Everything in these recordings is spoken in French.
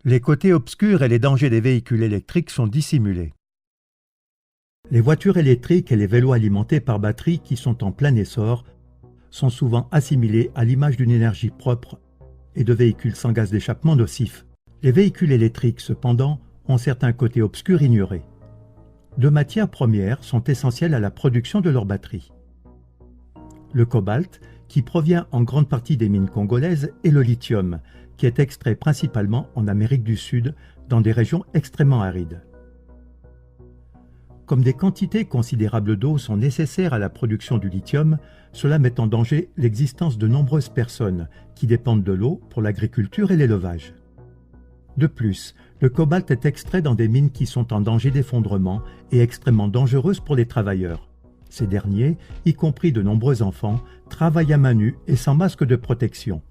Les côtés obscurs et les dangers des véhicules électriques sont dissimulés. Les voitures électriques et les vélos alimentés par batterie qui sont en plein essor sont souvent assimilés à l'image d'une énergie propre et de véhicules sans gaz d'échappement nocifs. Les véhicules électriques, cependant, ont certains côtés obscurs ignorés. Deux matières premières sont essentielles à la production de leurs batteries. Le cobalt, qui provient en grande partie des mines congolaises, et le lithium, qui est extrait principalement en Amérique du Sud, dans des régions extrêmement arides. Comme des quantités considérables d'eau sont nécessaires à la production du lithium, cela met en danger l'existence de nombreuses personnes qui dépendent de l'eau pour l'agriculture et l'élevage. De plus, le cobalt est extrait dans des mines qui sont en danger d'effondrement et extrêmement dangereuses pour les travailleurs. Ces derniers, y compris de nombreux enfants, travaillent à main nue et sans masque de protection,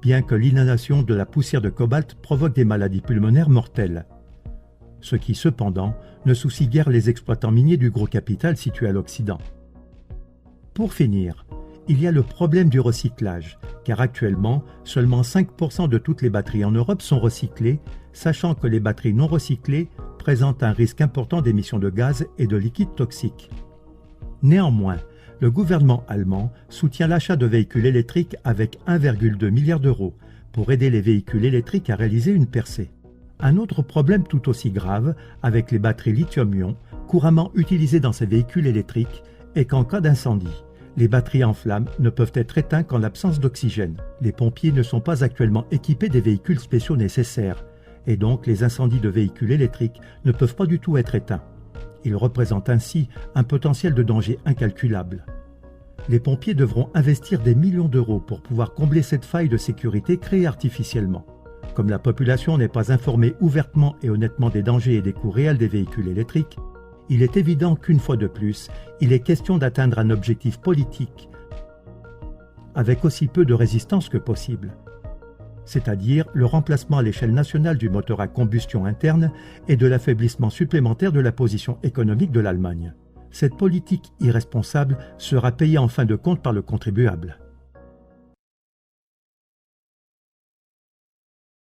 bien que l'inhalation de la poussière de cobalt provoque des maladies pulmonaires mortelles. Ce qui, cependant, ne soucie guère les exploitants miniers du gros capital situé à l'Occident. Pour finir, il y a le problème du recyclage, car actuellement, seulement 5% de toutes les batteries en Europe sont recyclées, sachant que les batteries non recyclées présentent un risque important d'émissions de gaz et de liquides toxiques. Néanmoins, le gouvernement allemand soutient l'achat de véhicules électriques avec 1,2 milliard d'euros pour aider les véhicules électriques à réaliser une percée. Un autre problème tout aussi grave avec les batteries lithium-ion, couramment utilisées dans ces véhicules électriques, est qu'en cas d'incendie, les batteries en flammes ne peuvent être éteintes qu'en l'absence d'oxygène. Les pompiers ne sont pas actuellement équipés des véhicules spéciaux nécessaires, et donc les incendies de véhicules électriques ne peuvent pas du tout être éteints. Ils représentent ainsi un potentiel de danger incalculable. Les pompiers devront investir des millions d'euros pour pouvoir combler cette faille de sécurité créée artificiellement. Comme la population n'est pas informée ouvertement et honnêtement des dangers et des coûts réels des véhicules électriques, il est évident qu'une fois de plus, il est question d'atteindre un objectif politique avec aussi peu de résistance que possible, c'est-à-dire le remplacement à l'échelle nationale du moteur à combustion interne et de l'affaiblissement supplémentaire de la position économique de l'Allemagne. Cette politique irresponsable sera payée en fin de compte par le contribuable.